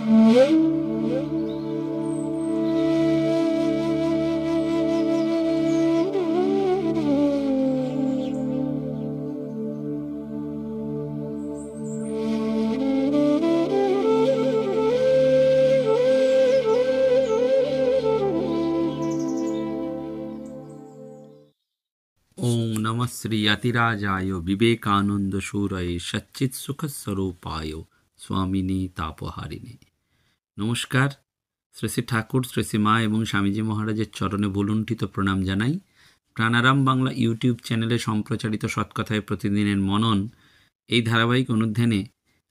ओम नमः श्री अतिराजाय विवेकानंद सूरय सच्चित सुख स्वरूपाय स्वामिनी तापहारिणी। नमस्कार। শ্রী শ্রী ঠাকুর, শ্রী শ্রী মা এবং স্বামীজি মহারাজের চরণে ভুলুণ্ঠিত প্রণাম জানাই। প্রাণারাম বাংলা ইউটিউব চ্যানেলে সম্প্রচারিত সৎকথায় প্রতিদিনের মনন এই ধারাবাহিক অনুধ্যানে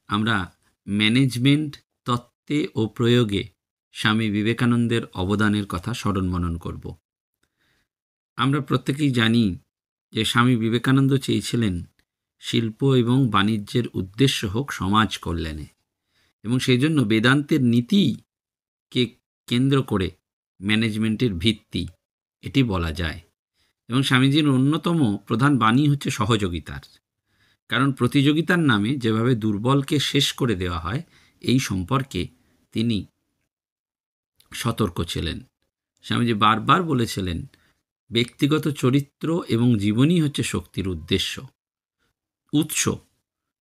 আমরা ম্যানেজমেন্ট তত্ত্বে ও প্রয়োগে স্বামী বিবেকানন্দের অবদানের কথা স্মরণ মনন করব। আমরা প্রত্যেকেই জানি যে স্বামী বিবেকানন্দ চেয়েছিলেন শিল্প এবং বাণিজ্যের উদ্দেশ্য হোক সমাজ কল্যাণে, এবং সেই জন্য বেদান্তের নীতিকে কেন্দ্র করে ম্যানেজমেন্টের ভিত্তি এটি বলা যায়। এবং স্বামীজির অন্যতম প্রধান বাণী হচ্ছে সহযোগিতার, কারণ প্রতিযোগিতার নামে যেভাবে দুর্বলকে শেষ করে দেওয়া হয় এই সম্পর্কে তিনি সতর্ক ছিলেন। স্বামীজি বারবার বলেছিলেন, ব্যক্তিগত চরিত্র এবং জীবনই হচ্ছে শক্তির উৎস।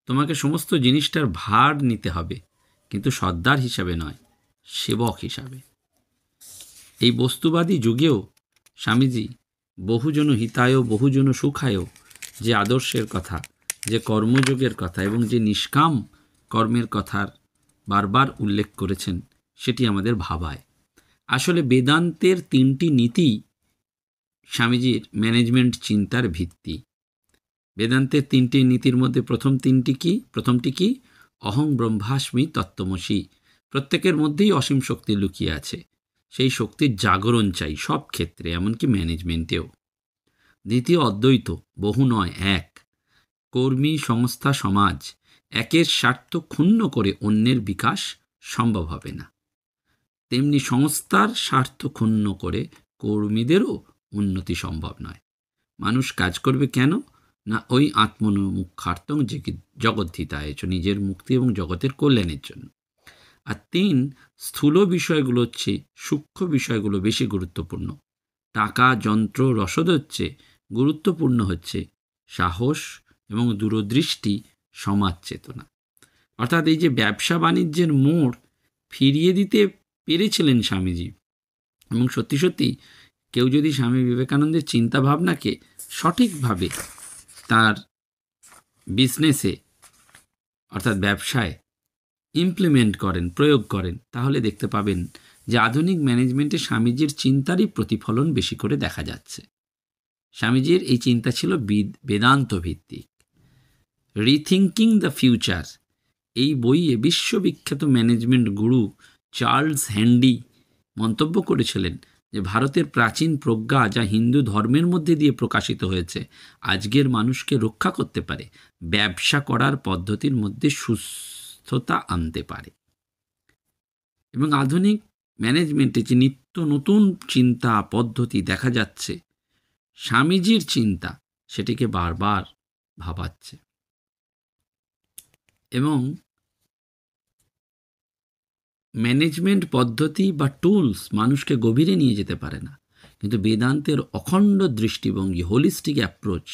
তোমাকে সমস্ত জিনিসটার ভার নিতে হবে, কিন্তু সর্দার হিসাবে নয়, সেবক হিসাবে। এই বস্তুবাদী যুগেও স্বামীজি বহুজন হিতায় বহুজন সুখায় যে আদর্শের কথা, যে কর্মযোগের কথা এবং যে নিষ্কাম কর্মের কথার বারবার উল্লেখ করেছেন, সেটি আমাদের ভাবায়। আসলে বেদান্তের তিনটি নীতি স্বামীজির ম্যানেজমেন্ট চিন্তার ভিত্তি। বেদান্তের তিনটি নীতির মধ্যে প্রথমটি কি? অহং ব্রহ্মাস্মি তত্ত্বমসি। প্রত্যেকের মধ্যেই অসীম শক্তি লুকিয়ে আছে, সেই শক্তির জাগরণ চাই সব ক্ষেত্রে, এমনকি ম্যানেজমেন্টেও। দ্বিতীয় অদ্বৈত, বহু নয় এক। কর্মী, সংস্থা, সমাজ একের স্বার্থ ক্ষুণ্ণ করে অন্যের বিকাশ সম্ভব হবে না, তেমনি সংস্থার স্বার্থ ক্ষুণ্ণ করে কর্মীদেরও উন্নতি সম্ভব নয়। মানুষ কাজ করবে কেন না? ওই আত্মনমুখার্থং জগদ্ধিতায়, নিজের মুক্তি এবং জগতের কল্যাণের জন্য। আর তিন, স্থূল বিষয়গুলো হচ্ছে সূক্ষ্ম বিষয়গুলো বেশি গুরুত্বপূর্ণ। টাকা, যন্ত্র, রসদ হচ্ছে গুরুত্বপূর্ণ হচ্ছে সাহস এবং দূরদৃষ্টি, সমাজ চেতনা। অর্থাৎ এই যে ব্যবসা বাণিজ্যের মোড় ফিরিয়ে দিতে পেরেছিলেন স্বামীজি, এবং সত্যি সত্যি কেউ যদি স্বামী বিবেকানন্দের চিন্তাভাবনাকে সঠিকভাবে তার বিজনেসে অর্থাৎ ব্যবসায় ইমপ্লিমেন্ট করেন, প্রয়োগ করেন, তাহলে দেখতে পাবেন যে আধুনিক ম্যানেজমেন্টে স্বামীজির চিন্তারই প্রতিফলন বেশি করে দেখা যাচ্ছে। স্বামীজির এই চিন্তা ছিল বেদান্ত ভিত্তিক। রিথিঙ্কিং দ্য ফিউচার এই বইয়ে বিশ্ববিখ্যাত ম্যানেজমেন্ট গুরু চার্লস হ্যান্ডি মন্তব্য করেছিলেন যে ভারতের প্রাচীন প্রজ্ঞা যা হিন্দু ধর্মের মধ্যে দিয়ে প্রকাশিত হয়েছে, আজকের মানুষকে রক্ষা করতে পারে, ব্যবসা করার পদ্ধতির মধ্যে সুস্থতা আনতে পারে। এবং আধুনিক ম্যানেজমেন্টে যে নিত্য নতুন চিন্তা পদ্ধতি দেখা যাচ্ছে, স্বামীজির চিন্তা সেটিকে বারবার ভাবাচ্ছে। এবং ম্যানেজমেন্ট পদ্ধতি বা টুলস মানুষকে গভীরে নিয়ে যেতে পারে না, কিন্তু বেদান্তের অখণ্ড দৃষ্টিভঙ্গি, হোলিস্টিক অ্যাপ্রোচ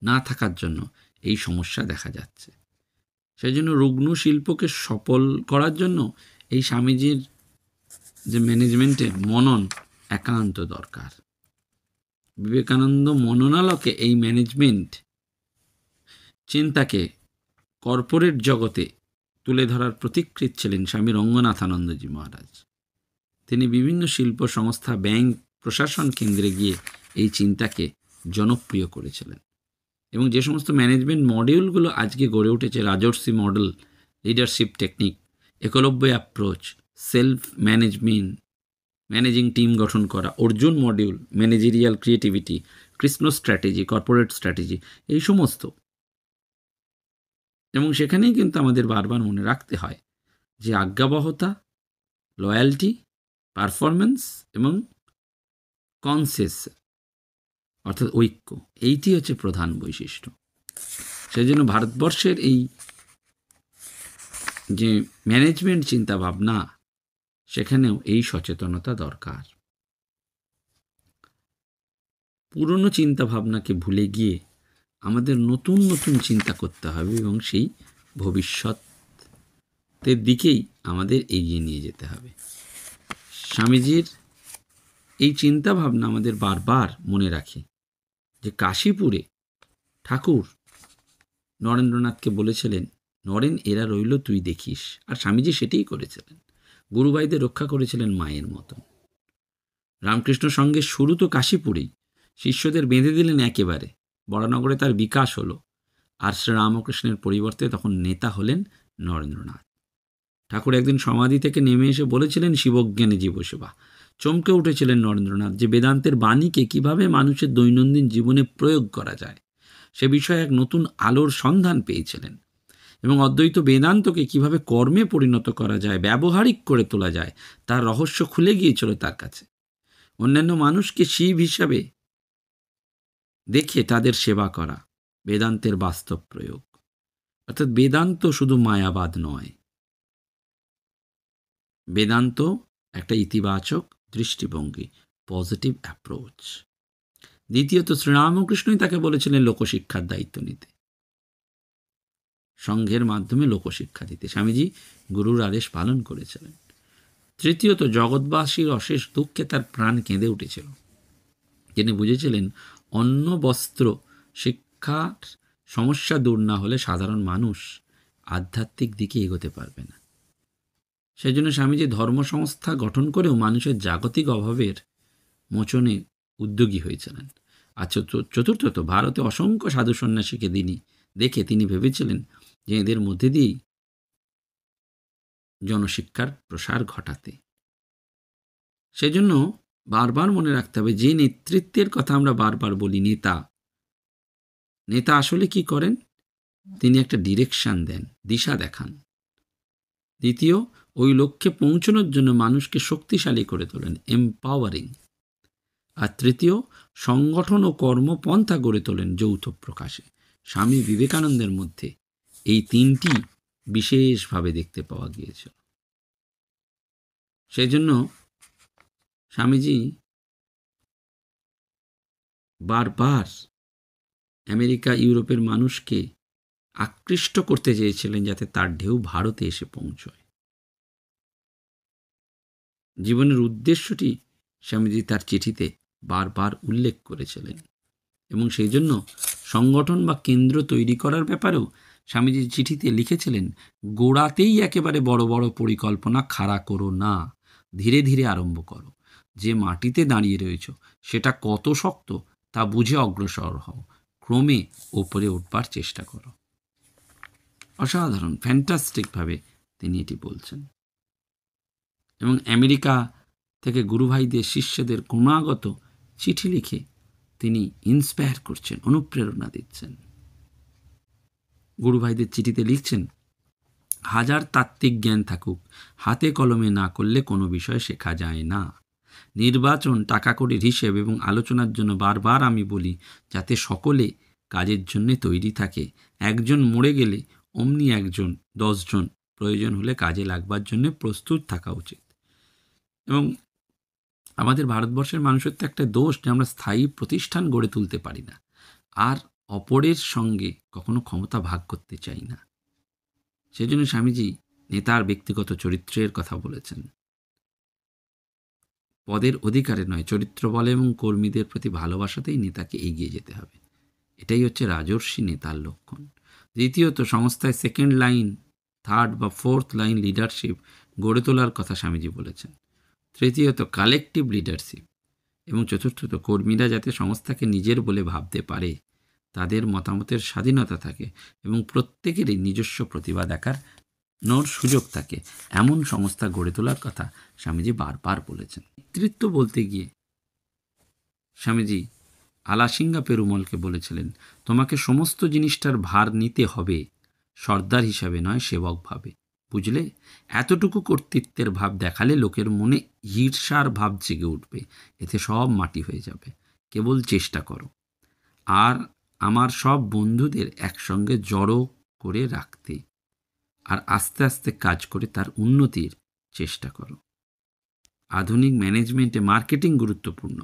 না থাকার জন্য এই সমস্যা দেখা যাচ্ছে। সেই জন্য রুগ্ন শিল্পকে সফল করার জন্য এই স্বামীজির যে ম্যানেজমেন্টের মনন একান্ত দরকার। বিবেকানন্দ মননালোকে এই ম্যানেজমেন্ট চিন্তাকে কর্পোরেট জগতে তুলে ধরার প্রতিকৃত ছিলেন স্বামী রঙ্গনাথানন্দজি মহারাজ। তিনি বিভিন্ন শিল্প সংস্থা, ব্যাংক, প্রশাসন কেন্দ্রে গিয়ে এই চিন্তাকে জনপ্রিয় করেছিলেন। এবং যে সমস্ত ম্যানেজমেন্ট মডিউলগুলো আজকে গড়ে উঠেছে, Rajarshi model, leadership technique, Eklavya approach, self management, managing team গঠন করা, Arjun module, managerial creativity, Krishna strategy, corporate strategy, এই সমস্ত। এবং সেখানেই কিন্তু আমাদের বারবার মনে রাখতে হয় যে আজ্ঞাবহতা, লয়্যালটি, পারফরমেন্স এবং কনসেস অর্থাৎ ঐক্য, এইটি হচ্ছে প্রধান বৈশিষ্ট্য। সেই জন্য ভারতবর্ষের এই যে ম্যানেজমেন্ট চিন্তাভাবনা, সেখানেও এই সচেতনতা দরকার। পুরনো চিন্তাভাবনাকে ভুলে গিয়ে আমাদের নতুন নতুন চিন্তা করতে হবে এবং সেই ভবিষ্যতের দিকেই আমাদের এগিয়ে নিয়ে যেতে হবে। স্বামীজির এই চিন্তাভাবনা আমাদের বারবার মনে রাখে যে কাশীপুরে ঠাকুর নরেন্দ্রনাথকে বলেছিলেন, নরেন, এরা রইল, তুই দেখিস। আর স্বামীজি সেটাই করেছিলেন। গুরুভাইদের রক্ষা করেছিলেন মায়ের মতন। রামকৃষ্ণ সঙ্গে শুরু তো কাশীপুরেই, শিষ্যদের বেঁধে দিলেন একেবারে। বরানগরে তার বিকাশ হলো। আর শ্রীরামকৃষ্ণের পরিবর্তে তখন নেতা হলেন নরেন্দ্রনাথ ঠাকুর। একদিন সমাধি থেকে নেমে এসে বলেছিলেন, শিবজ্ঞানে জীবসেবা। চমকে উঠেছিলেন নরেন্দ্রনাথ যে বেদান্তের বাণীকে কিভাবে মানুষের দৈনন্দিন জীবনে প্রয়োগ করা যায় সে বিষয়ে এক নতুন আলোর সন্ধান পেয়েছিলেন, এবং অদ্বৈত বেদান্তকে কিভাবে কর্মে পরিণত করা যায়, ব্যবহারিক করে তোলা যায়, তার রহস্য খুলে গিয়েছিল তার কাছে। অন্যান্য মানুষকে শিব হিসাবে দেখে তাদের সেবা করা বেদান্তের বাস্তব প্রয়োগ। অর্থাৎ বেদান্ত শুধু মায়াবাদ নয়, বেদান্ত একটা ইতিবাচক দৃষ্টিভঙ্গি, পজিটিভ অ্যাপ্রোচ। দ্বিতীয়ত, শ্রীরামকৃষ্ণই তাকে বলেছিলেন লোকশিক্ষার দায়িত্ব নিতে, সংঘের মাধ্যমে লোকশিক্ষা দিতে। স্বামীজি গুরুর আদেশ পালন করেছিলেন। তৃতীয়ত, জগৎবাসীর অশেষ দুঃখে তার প্রাণ কেঁদে উঠেছিল। তিনি বুঝেছিলেন, অন্ন, বস্ত্র, শিক্ষার সমস্যা দূর না হলে সাধারণ মানুষ আধ্যাত্মিক দিকে এগোতে পারবে না। সেই জন্য স্বামীজি ধর্ম সংস্থা গঠন করেও মানুষের জাগতিক অভাবের মোচনে উদ্যোগী হয়েছিলেন। আর চতুর্থত, ভারতে অসংখ্য সাধু সন্ন্যাসীকে দেখে তিনি ভেবেছিলেন যে এদের মধ্যে দিয়েই জনশিক্ষার প্রসার ঘটাতে। সেজন্য বারবার মনে রাখতে হবে, যে নেতৃত্বের কথা আমরা বারবার বলি, নেতা আসলে কি করেন? তিনি একটা ডিরেকশন দেন, দিশা দেখান। দ্বিতীয়, ওই লক্ষ্যে পৌঁছানোর জন্য মানুষকে শক্তিশালী করে তোলেন, এম্পাওয়ারিং। আর তৃতীয়, সংগঠন ও কর্মপন্থা গড়ে তোলেন যৌথ প্রকাশে। স্বামী বিবেকানন্দের মধ্যে এই তিনটি বিশেষভাবে দেখতে পাওয়া গিয়েছিল। সেই জন্য স্বামীজি বারবার আমেরিকা, ইউরোপের মানুষকে আকৃষ্ট করতে চেয়েছিলেন যাতে তার ঢেউ ভারতে এসে পৌঁছয়। জীবনের উদ্দেশ্যটি স্বামীজি তার চিঠিতে বারবার উল্লেখ করেছিলেন, এবং সেই জন্য সংগঠন বা কেন্দ্র তৈরি করার ব্যাপারেও স্বামীজি চিঠিতে লিখেছিলেন, গোড়াতেই একেবারে বড় বড় পরিকল্পনা খাড়া করো না, ধীরে ধীরে আরম্ভ করো। যে মাটিতে দাঁড়িয়ে রয়েছ সেটা কত শক্ত তা বুঝে অগ্রসর হও, ক্রমে ওপরে উঠবার চেষ্টা করো। অসাধারণ, ফ্যান্টাস্টিকভাবে তিনি এটি বলছেন। এবং আমেরিকা থেকে গুরুভাইদের, শিষ্যদের ক্রমাগত চিঠি লিখে তিনি ইন্সপায়ার করছেন, অনুপ্রেরণা দিচ্ছেন। গুরুভাইদের চিঠিতে লিখছেন, হাজার তাত্ত্বিক জ্ঞান থাকুক, হাতে কলমে না করলে কোনো বিষয় শেখা যায় না। নির্বাচন, টাকা কড়ির হিসেব এবং আলোচনার জন্য বারবার আমি বলি, যাতে সকলে কাজের জন্য তৈরি থাকে। একজন মরে গেলে অমনি 1-10 জন প্রয়োজন হলে কাজে লাগবার জন্য প্রস্তুত থাকা উচিত। এবং আমাদের ভারতবর্ষের মানুষের তো একটা দোষ, যে আমরা স্থায়ী প্রতিষ্ঠান গড়ে তুলতে পারি না, আর অপরের সঙ্গে কখনো ক্ষমতা ভাগ করতে চাই না। সেজন্য স্বামীজি নেতার ব্যক্তিগত চরিত্রের কথা বলেছেন। পদের অধিকারে নয়, চরিত্র বলে এবং কর্মীদের প্রতি ভালোবাসাতেই নেতাকে এগিয়ে যেতে হবে। এটাই হচ্ছে রাজর্ষি নেতার লক্ষণ। দ্বিতীয়ত, সংস্থায় সেকেন্ড লাইন, থার্ড বা ফোর্থ লাইন লিডারশিপ গড়ে তোলার কথা স্বামীজি বলেছেন। তৃতীয়ত, কালেকটিভ লিডারশিপ। এবং চতুর্থত, কর্মীরা যাতে সংস্থাকে নিজের বলে ভাবতে পারে, তাদের মতামতের স্বাধীনতা থাকে এবং প্রত্যেকেরই নিজস্ব প্রতিভা দেখানোর সুযোগ থাকে, এমন সংস্থা গড়ে তোলার কথা স্বামীজি বারবার বলেছেন। নেতৃত্ব বলতে গিয়ে স্বামীজি আলাসিঙ্গা পেরুমলকে বলেছিলেন, তোমাকে সমস্ত জিনিসটার ভার নিতে হবে, সর্দার হিসাবে নয়, সেবক ভাবে, বুঝলে? এতটুকু কর্তৃত্বের ভাব দেখালে লোকের মনে ঈর্ষার ভাব জেগে উঠবে, এতে সব মাটি হয়ে যাবে। কেবল চেষ্টা করো আর আমার সব বন্ধুদের একসঙ্গে জড়ো করে রাখতে, আর আস্তে আস্তে কাজ করে তার উন্নতির চেষ্টা করো। আধুনিক ম্যানেজমেন্টে মার্কেটিং গুরুত্বপূর্ণ।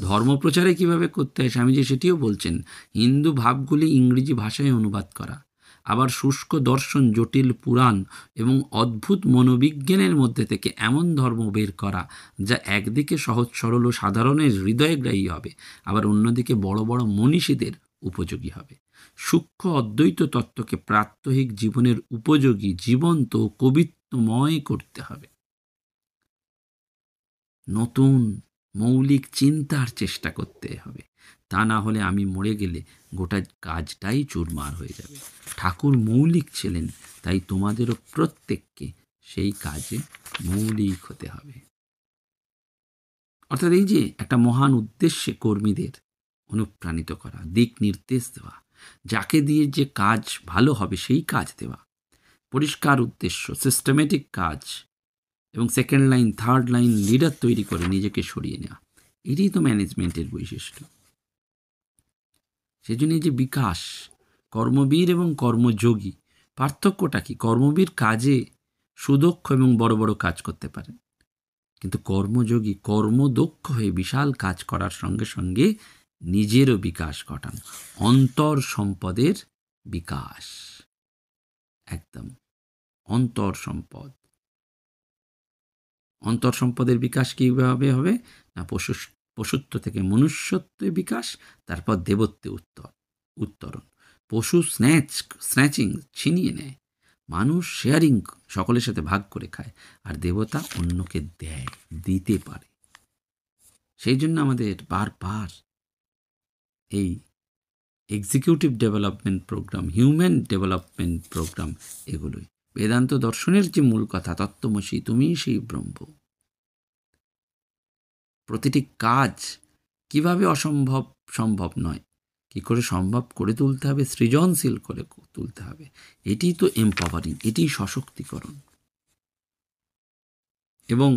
ধর্মপ্রচারে কিভাবে করতে হয় স্বামীজি সেটিও বলছেন। হিন্দু ভাবগুলি ইংরেজি ভাষায় অনুবাদ করা, আবার শুষ্ক দর্শন, জটিল পুরাণ এবং অদ্ভুত মনোবিজ্ঞানের মধ্যে থেকে এমন ধর্ম বের করা যা একদিকে সহজ সরল ও সাধারণের হৃদয়গ্রাহী হবে, আবার অন্যদিকে বড় বড় মনীষীদের উপযোগী হবে। সূক্ষ্ম অদ্বৈত তত্ত্বকে প্রাত্যহিক জীবনের উপযোগী, জীবন্ত ও কবিত্বময় করতে হবে। নতুন মৌলিক চিন্তার চেষ্টা করতে হবে, তা না হলে আমি মরে গেলে গোটা কাজটাই চুরমার হয়ে যাবে। ঠাকুর মৌলিক ছিলেন, তাই তোমাদেরও প্রত্যেককে সেই কাজে মৌলিক হতে হবে। অর্থাৎ এই যে একটা মহান উদ্দেশ্যে কর্মীদের অনুপ্রাণিত করা, দিক নির্দেশ দেওয়া, যাকে দিয়ে যে কাজ ভালো হবে সেই কাজ দেওয়া, পরিষ্কার উদ্দেশ্য, সিস্টেমেটিক কাজ, এবং second line, third line leader তৈরি করে নিজেকে সরিয়ে নেওয়া, এটাই তো ম্যানেজমেন্টের বৈশিষ্ট্য। সেজন্য এই যে বিকাশ, কর্মবীর এবং কর্মযোগী, পার্থক্যটা কি? কর্মবীর কাজে সুদক্ষ এবং বড় বড় কাজ করতে পারেন, কিন্তু কর্মযোগী কর্মদক্ষ হয়ে বিশাল কাজ করার সঙ্গে সঙ্গে নিজেরও বিকাশ ঘটান, অন্তর সম্পদের বিকাশ। একদম অন্তর সম্পদ। অন্তর সম্পদের বিকাশ কীভাবে হবে? না, পশুত্ব থেকে মনুষ্যত্বে বিকাশ, তারপর দেবত্বে উত্তরণ। পশু স্ন্যাচিং, ছিনিয়ে নেয়, মানুষ শেয়ারিং, সকলের সাথে ভাগ করে খায়, আর দেবতা অন্যকে দেয়, দিতে পারে। সেই জন্য আমাদের বারবার এই executive development program, human development program, এগুলোই বেদান্ত দর্শনের যে মূল কথা, তত্ত্বমসি তুমি সেই ব্রহ্ম। প্রতিটি কাজ কিভাবে অসম্ভব সম্ভব নয়, কি করে সম্ভব করে তুলতে হবে, সৃজনশীল করে তুলতে হবে। এটি তো এম্পাওয়ারিং, এটি সশক্তিকরণ। এবং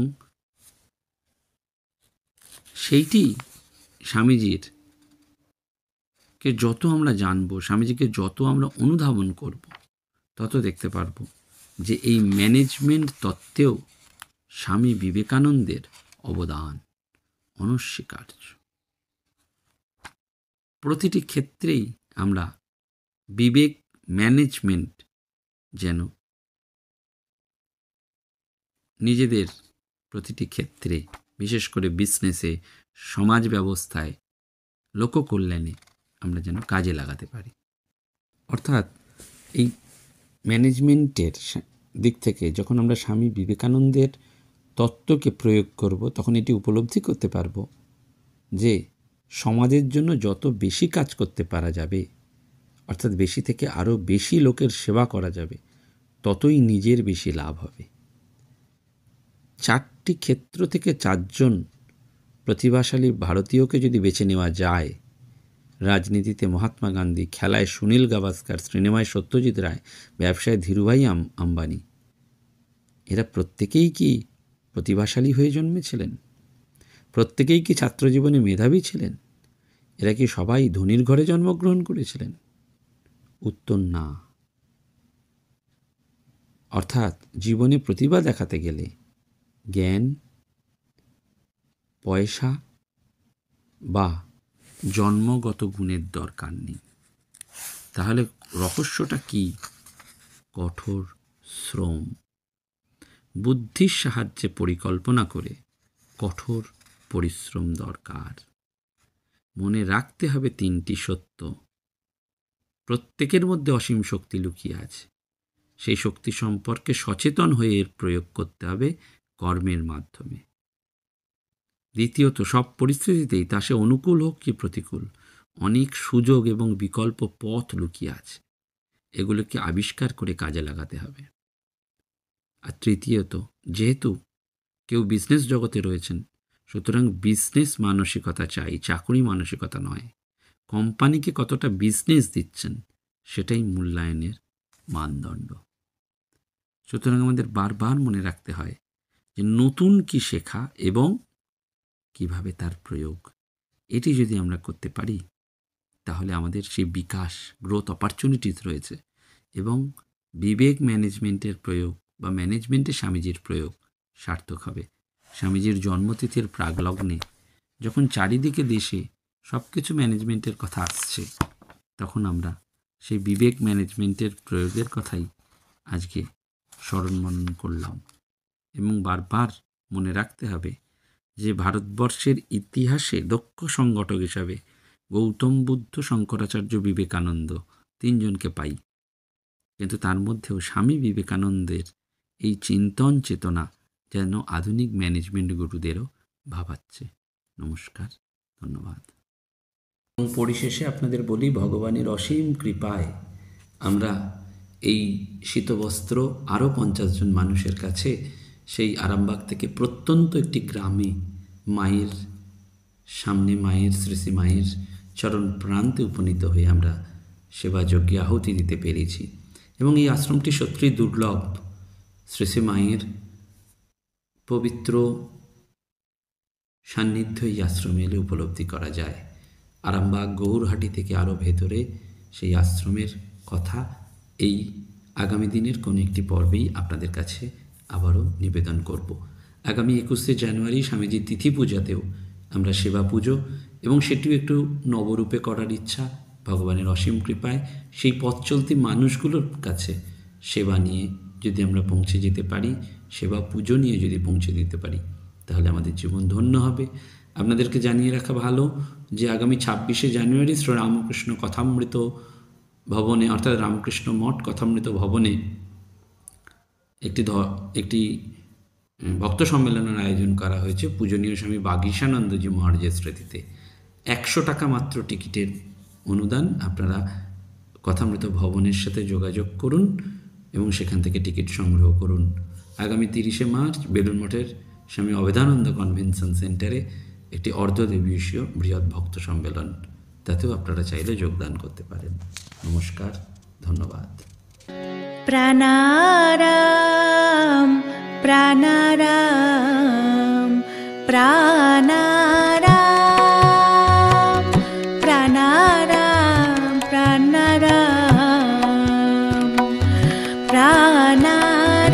সেইটি স্বামীজির কে যত আমরা জানব, স্বামীজিকে যত আমরা অনুধাবন করব, তত দেখতে পারব যে এই ম্যানেজমেন্ট তত্ত্বেও স্বামী বিবেকানন্দের অবদান অনস্বীকার্য। প্রতিটি ক্ষেত্রেই আমরা বিবেক ম্যানেজমেন্ট যেন নিজেদের প্রতিটি ক্ষেত্রে, বিশেষ করে বিজনেসে, সমাজ ব্যবস্থায়, লোককল্যাণে আমরা যেন কাজে লাগাতে পারি। অর্থাৎ এই ম্যানেজমেন্টের দিক থেকে যখন আমরা স্বামী বিবেকানন্দের তত্ত্বকে প্রয়োগ করব, তখন এটি উপলব্ধি করতে পারব যে সমাজের জন্য যত বেশি কাজ করতে পারা যাবে, অর্থাৎ বেশি থেকে আরও বেশি লোকের সেবা করা যাবে, ততই নিজের বেশি লাভ হবে। 4টি ক্ষেত্র থেকে 4 জন প্রতিভাশালী ভারতীয়কে যদি বেছে নেওয়া যায়, রাজনীতিতে মহাত্মা গান্ধী, খেলায় সুনীল গাভাস্কার, সিনেমায় সত্যজিৎ রায়, ব্যবসায় ধীরুভাই আম্বানি, এরা প্রত্যেকেই কি প্রতিভাশালী হয়ে জন্মেছিলেন? প্রত্যেকেই কি ছাত্রজীবনে মেধাবী ছিলেন? এরা কি সবাই ধনীর ঘরে জন্মগ্রহণ করেছিলেন? উত্তর না। অর্থাৎ জীবনে প্রতিভা দেখাতে গেলে জ্ঞান, পয়সা বা জন্মগত গুণের দরকার নেই। তাহলে রহস্যটা কি? কঠোর শ্রম, বুদ্ধির সাহায্যে পরিকল্পনা করে কঠোর পরিশ্রম দরকার। মনে রাখতে হবে 3টি সত্য। প্রত্যেকের মধ্যে অসীম শক্তি লুকিয়ে আছে। সেই শক্তি সম্পর্কে সচেতন হয়ে এর প্রয়োগ করতে হবে কর্মের মাধ্যমে। দ্বিতীয়ত, সব পরিস্থিতিতেই, তা সে অনুকূল হোক কি প্রতিকূল, অনেক সুযোগ এবং বিকল্প পথ লুকিয়ে আছে। এগুলোকে আবিষ্কার করে কাজে লাগাতে হবে। আর তৃতীয়ত, যেহেতু কেউ বিজনেস জগতে রয়েছেন, সুতরাং বিজনেস মানসিকতা চাই, চাকুরি মানসিকতা নয়। কোম্পানিকে কতটা বিজনেস দিচ্ছেন, সেটাই মূল্যায়নের মানদণ্ড। সুতরাং আমাদের বারবার মনে রাখতে হয় যে নতুন কি শেখা এবং কিভাবে তার প্রয়োগ, এটি যদি আমরা করতে পারি, তাহলে আমাদের সেই বিকাশ, গ্রোথ অপরচুনিটিস রয়েছে, এবং বিবেক ম্যানেজমেন্টের প্রয়োগ বা ম্যানেজমেন্টে স্বামীজির প্রয়োগ সার্থক হবে। স্বামীজির জন্মতিথির প্রাগলগ্নে যখন চারিদিকে দেশে সব কিছু ম্যানেজমেন্টের কথা আসছে, তখন আমরা সেই বিবেক ম্যানেজমেন্টের প্রয়োগের কথাই আজকে স্মরণ মনন করলাম। এবং বারবার মনে রাখতে হবে যে ভারতবর্ষের ইতিহাসে দক্ষ সংগঠক হিসাবে গৌতম বুদ্ধ, শঙ্করাচার্য, বিবেকানন্দ তিনজনকে পাই, কিন্তু তার মধ্যেও স্বামী বিবেকানন্দের এই চিন্তন চেতনা যেন আধুনিক ম্যানেজমেন্ট গুরুদেরও ভাবাচ্ছে। নমস্কার, ধন্যবাদ। এবং পরিশেষে আপনাদের বলি, ভগবানের অসীম কৃপায় আমরা এই শীতবস্ত্র আরও 50 জন মানুষের কাছে সেই আরামবাগ থেকে প্রত্যন্ত একটি গ্রামে মায়ের সামনে, মায়ের শ্রী শ্রী মায়ের চরণ প্রান্তে উপনীত হয়ে আমরা সেবাযজ্ঞে আহুতি দিতে পেরেছি। এবং এই আশ্রমটি সত্যিই দুর্লভ। শ্রী শ্রী মায়ের পবিত্র সান্নিধ্য এই আশ্রমে এলে উপলব্ধি করা যায়। আরামবাগ গৌরহাটি থেকে আরও ভেতরে সেই আশ্রমের কথা এই আগামী দিনের কোনো একটি পর্বেই আপনাদের কাছে আবারও নিবেদন করব। আগামী 21শে জানুয়ারি স্বামীজির তিথি পূজাতেও আমরা সেবা পুজো, এবং সেটিও একটু নবরূপে করার ইচ্ছা। ভগবানের অসীম কৃপায় সেই পথ চলতি মানুষগুলোর কাছে সেবা নিয়ে যদি আমরা পৌঁছে যেতে পারি, সেবা পুজো নিয়ে যদি পৌঁছে দিতে পারি, তাহলে আমাদের জীবন ধন্য হবে। আপনাদেরকে জানিয়ে রাখা ভালো যে আগামী 26শে জানুয়ারি শ্রী রামকৃষ্ণ কথামৃত ভবনে, অর্থাৎ রামকৃষ্ণ মঠ কথামৃত ভবনে একটি ভক্ত সম্মেলনের আয়োজন করা হয়েছে পূজনীয় স্বামী বাগীশানন্দজি মহারাজের স্মৃতিতে। 100 টাকা মাত্র টিকিটের অনুদান। আপনারা কথামৃত ভবনের সাথে যোগাযোগ করুন এবং সেখান থেকে টিকিট সংগ্রহ করুন। আগামী 30শে মার্চ বেলুড় মঠের স্বামী অভেদানন্দ কনভেনশন সেন্টারে একটি অর্ধদিবসীয় বৃহৎ ভক্ত সম্মেলন, তাতেও আপনারা চাইলে যোগদান করতে পারেন। নমস্কার, ধন্যবাদ। প্রাণারাম প্রাণারাম প্রাণারাম প্রাণারাম প্রাণারাম প্রাণারাম।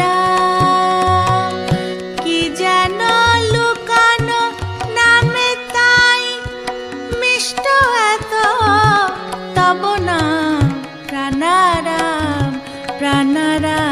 কি যেন লুকানো নামে তাই মিষ্ট এত তব নাম প্রাণারাম প্রাণারাম।